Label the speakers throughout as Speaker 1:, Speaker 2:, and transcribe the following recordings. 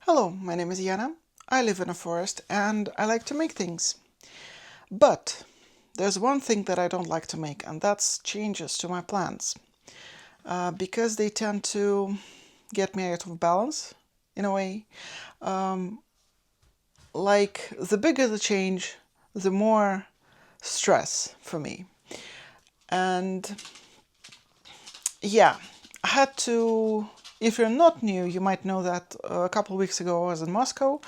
Speaker 1: Hello, my name is Yana. I live in a forest and I like to make things. But there's one thing that I don't like to make, and that's changes to my plans. Because they tend to get me out of balance, in a way. Like, the bigger the change, the more stress for me. And yeah, I had to. If you're not new, you might know that a couple of weeks ago I was in Moscow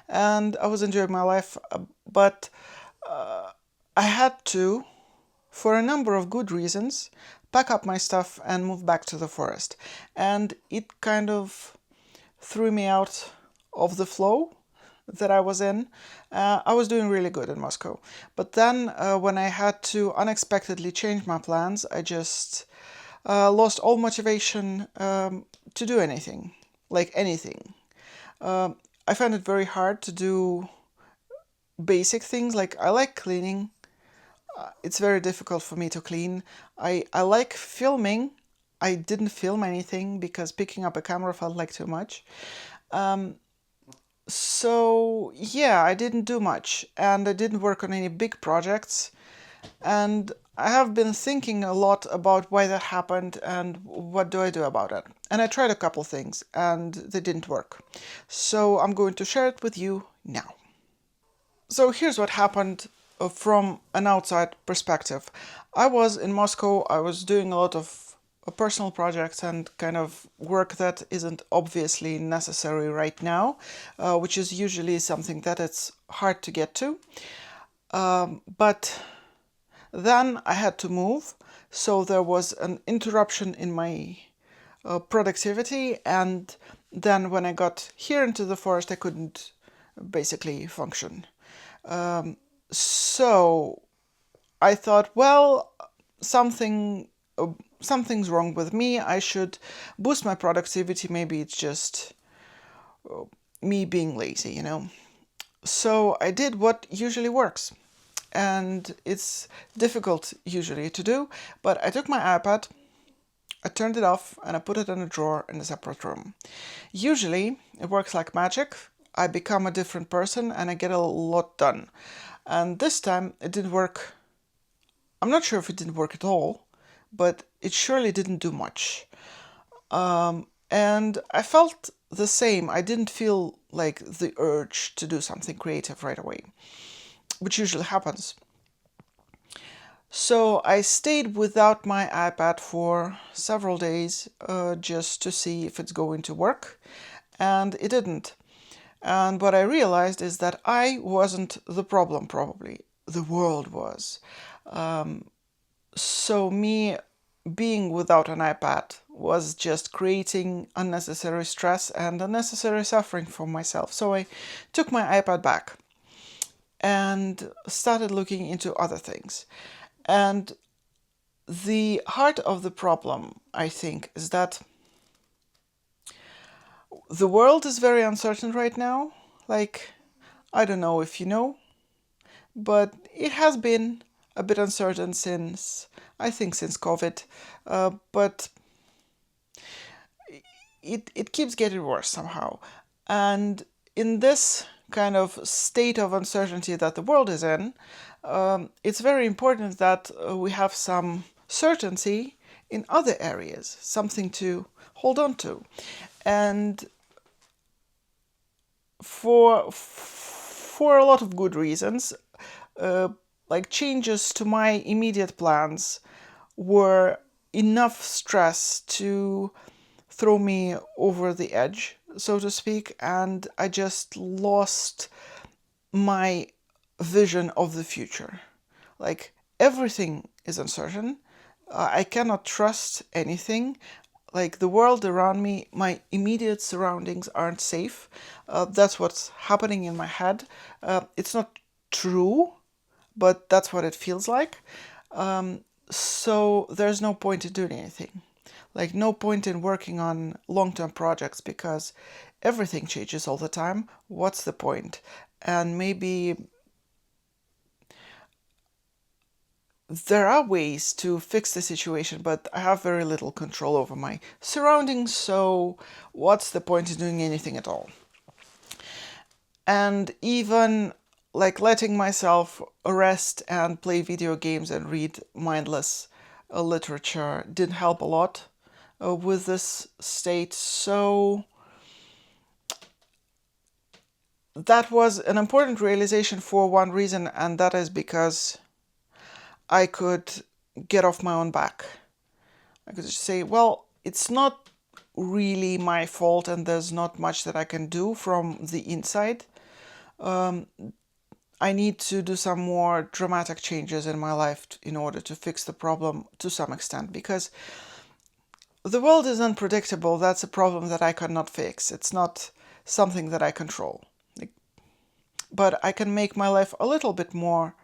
Speaker 1: and I was enjoying my life, but I had to, for a number of good reasons, pack up my stuff and move back to the forest. And it kind of threw me out of the flow that I was in. I was doing really good in Moscow. But then when I had to unexpectedly change my plans, I just lost all motivation to do anything, like anything. I find it very hard to do basic things, like I like cleaning. It's very difficult for me to clean. I like filming. I didn't film anything because picking up a camera felt like too much. So yeah, I didn't do much and I didn't work on any big projects. And I have been thinking a lot about why that happened and what do I do about it. And I tried a couple things and they didn't work. So I'm going to share it with you now. So here's what happened from an outside perspective. I was in Moscow, I was doing a lot of personal projects and kind of work that isn't obviously necessary right now, which is usually something that it's hard to get to. But then I had to move, so there was an interruption in my productivity, and then when I got here into the forest, I couldn't basically function. So I thought, well, something's wrong with me. I should boost my productivity. Maybe it's just me being lazy, you know. So I did what usually works. And it's difficult usually to do, but I took my iPad, I turned it off, and I put it in a drawer in a separate room. Usually it works like magic. I become a different person and I get a lot done. And this time it didn't work. I'm not sure if it didn't work at all, but it surely didn't do much. And I felt the same. I didn't feel like the urge to do something creative right away, which usually happens. So I stayed without my iPad for several days just to see if it's going to work, and it didn't. And what I realized is that I wasn't the problem, probably. The world was. So me being without an iPad was just creating unnecessary stress and unnecessary suffering for myself. So I took my iPad back and started looking into other things. And the heart of the problem, I think, is that the world is very uncertain right now. Like, I don't know if you know, but it has been a bit uncertain since, I think, since COVID. But it keeps getting worse somehow. And in this kind of state of uncertainty that the world is in, it's very important that we have some certainty in other areas, something to hold on to. And for a lot of good reasons, like changes to my immediate plans were enough stress to throw me over the edge, so to speak, and I just lost my vision of the future. Like, everything is uncertain. I cannot trust anything. Like, the world around me, my immediate surroundings aren't safe. That's what's happening in my head. It's not true, but that's what it feels like. So there's no point in doing anything. Like, no point in working on long-term projects because everything changes all the time. What's the point? And maybe there are ways to fix the situation, but I have very little control over my surroundings, so what's the point in doing anything at all? And even like letting myself rest and play video games and read mindless literature did help a lot with this state. So that was an important realization for one reason, and that is because I could get off my own back. I could just say, well, it's not really my fault and there's not much that I can do from the inside. I need to do some more dramatic changes in my life in order to fix the problem to some extent, because the world is unpredictable. That's a problem that I cannot fix. It's not something that I control. But I can make my life a little bit more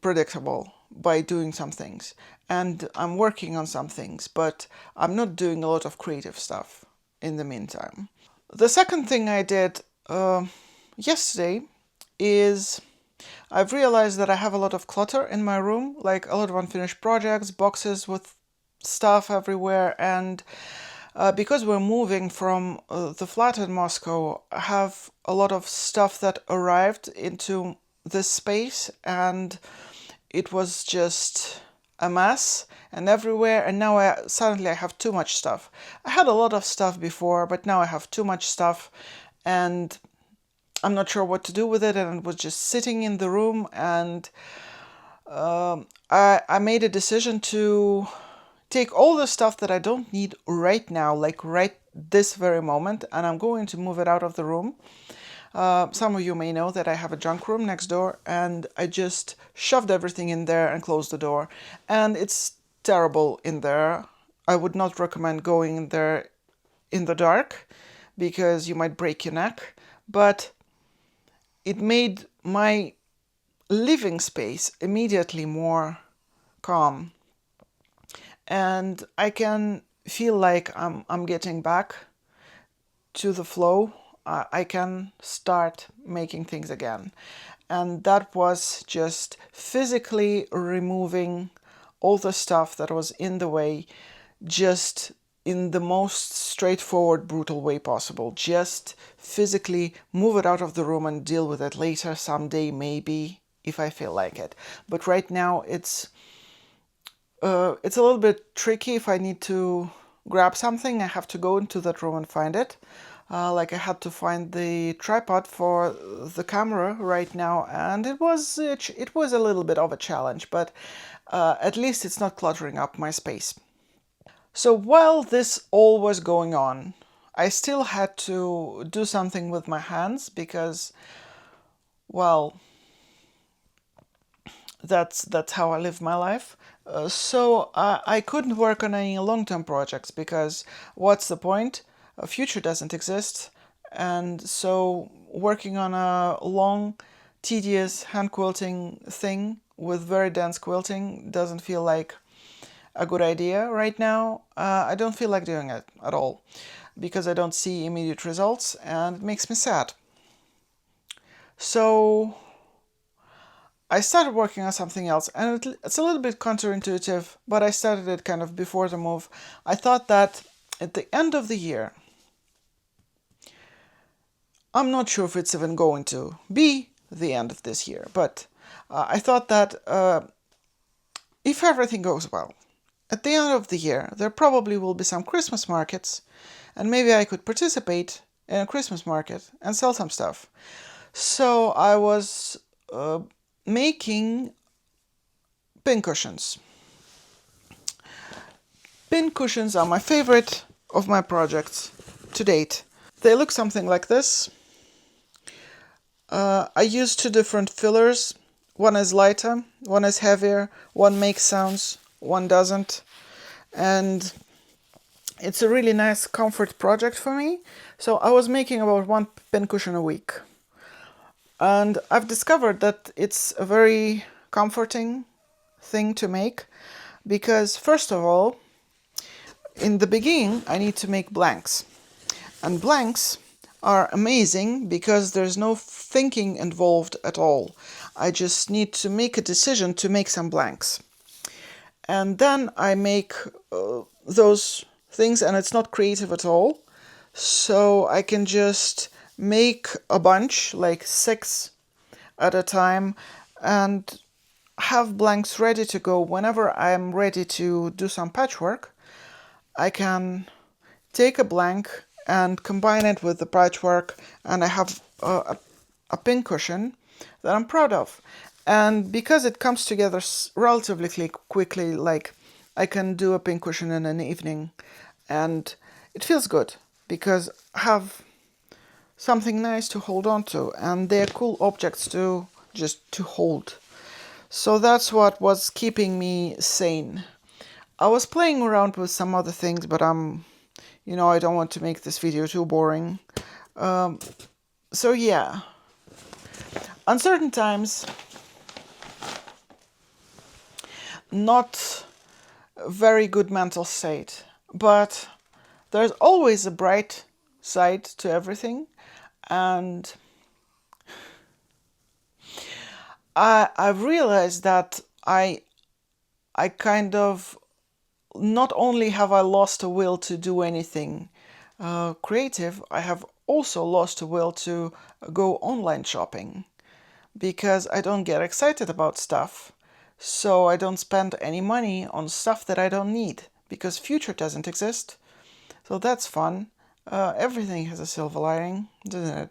Speaker 1: predictable by doing some things. And I'm working on some things, but I'm not doing a lot of creative stuff in the meantime. The second thing I did yesterday is I've realized that I have a lot of clutter in my room, like a lot of unfinished projects, boxes with stuff everywhere, and because we're moving from the flat in Moscow, I have a lot of stuff that arrived into this space, and it was just a mess and everywhere, and now suddenly I have too much stuff. I had a lot of stuff before, but now I have too much stuff, and I'm not sure what to do with it, and it was just sitting in the room, and I made a decision to take all the stuff that I don't need right now, like right this very moment, and I'm going to move it out of the room. Some of you may know that I have a junk room next door, and I just shoved everything in there and closed the door. And it's terrible in there. I would not recommend going in there in the dark because you might break your neck. But it made my living space immediately more calm. And I can feel like I'm getting back to the flow. I can start making things again. And that was just physically removing all the stuff that was in the way, just in the most straightforward, brutal way possible. Just physically move it out of the room and deal with it later, someday, maybe, if I feel like it. But right now, it's a little bit tricky. If I need to grab something, I have to go into that room and find it. Like I had to find the tripod for the camera right now, and it was a little bit of a challenge, but at least it's not cluttering up my space. So while this all was going on, I still had to do something with my hands because, well, that's how I live my life. So I couldn't work on any long-term projects because what's the point? A future doesn't exist, and so working on a long, tedious hand quilting thing with very dense quilting doesn't feel like a good idea right now. I don't feel like doing it at all because I don't see immediate results, and it makes me sad. So I started working on something else, and it's a little bit counterintuitive, but I started it kind of before the move. I thought that at the end of the year, I'm not sure if it's even going to be the end of this year, but I thought that if everything goes well, at the end of the year, there probably will be some Christmas markets, and maybe I could participate in a Christmas market and sell some stuff. So I was making pincushions. Pincushions are my favorite of my projects to date. They look something like this. I use two different fillers. One is lighter, one is heavier, one makes sounds, one doesn't. And it's a really nice comfort project for me. So I was making about one pincushion a week. And I've discovered that it's a very comforting thing to make because, first of all, in the beginning, I need to make blanks. And blanks are amazing because there's no thinking involved at all. I just need to make a decision to make some blanks. And then I make those things, and it's not creative at all. So I can just make a bunch, like 6 at a time, and have blanks ready to go. Whenever I'm ready to do some patchwork, I can take a blank and combine it with the patchwork, and I have a pincushion that I'm proud of. And because it comes together relatively quickly, like I can do a pincushion in an evening, and it feels good because I have something nice to hold on to, and they're cool objects to just to hold. So that's what was keeping me sane. I was playing around with some other things, but I don't want to make this video too boring. So yeah, uncertain times, not a very good mental state, but there's always a bright side to everything, and I've realized that I kind of, not only have I lost a will to do anything creative, I have also lost a will to go online shopping because I don't get excited about stuff. So I don't spend any money on stuff that I don't need because future doesn't exist. So that's fun. Everything has a silver lining, doesn't it?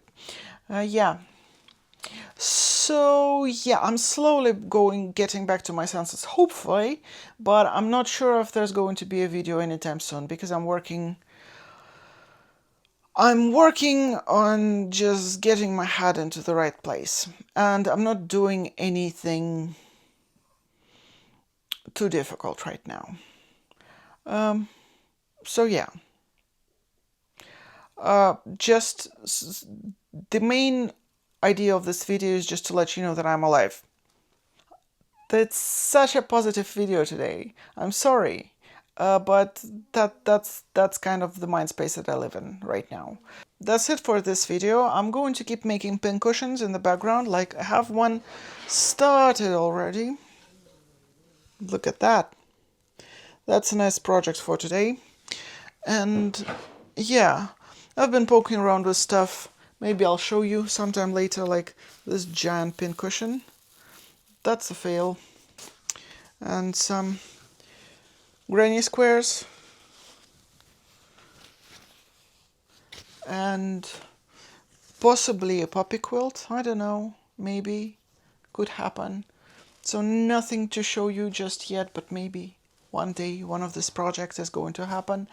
Speaker 1: Yeah. So yeah, I'm slowly getting back to my senses, hopefully, but I'm not sure if there's going to be a video anytime soon because I'm working on just getting my head into the right place, and I'm not doing anything too difficult right now. So yeah, just the main idea of this video is just to let you know that I'm alive. That's such a positive video today. I'm sorry, but that's kind of the mind space that I live in right now. That's it for this video. I'm going to keep making pincushions in the background, like I have one started already. Look at that. That's a nice project for today. And yeah, I've been poking around with stuff. Maybe I'll show you sometime later, like this giant pincushion. That's a fail. And some granny squares. And possibly a puppy quilt. I don't know. Maybe. Could happen. So nothing to show you just yet, but maybe one day one of these projects is going to happen.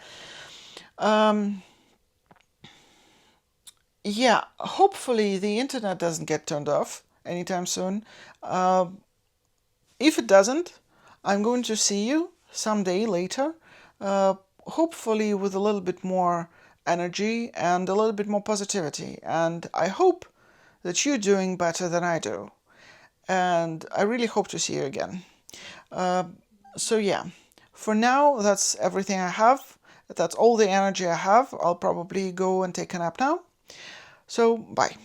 Speaker 1: Yeah, hopefully the internet doesn't get turned off anytime soon. If it doesn't, I'm going to see you someday later, hopefully with a little bit more energy and a little bit more positivity. And I hope that you're doing better than I do. And I really hope to see you again. So yeah, for now, that's everything I have. That's all the energy I have. I'll probably go and take a nap now. So, bye.